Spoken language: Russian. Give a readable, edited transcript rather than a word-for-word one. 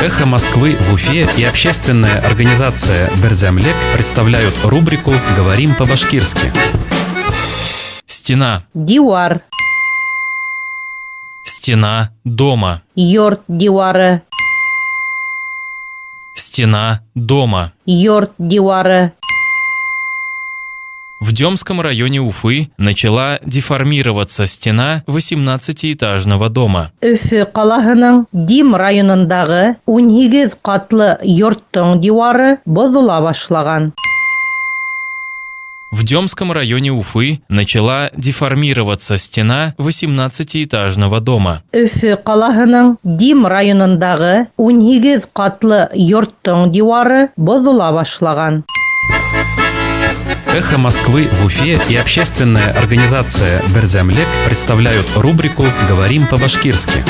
«Эхо Москвы» в Уфе и общественная организация «Берзямлек» представляют рубрику «Говорим по-башкирски». Стена. Дивар. Стена дома. Йорт дивары. Стена дома. Йорт дивары. В Демском районе Уфы начала деформироваться стена 18-этажного дома. Өфе қалаһының Дим районындағы 18 қатлы йорттың дивары бозыла башлаган. В Демском районе Уфы начала деформироваться стена 18-этажного дома. Өфе қалаһының Дим районындағы 18 қатлы йорттың дивары бозыла башлаган. «Эхо Москвы» в Уфе и общественная организация «Берзямлек» представляют рубрику «Говорим по-башкирски».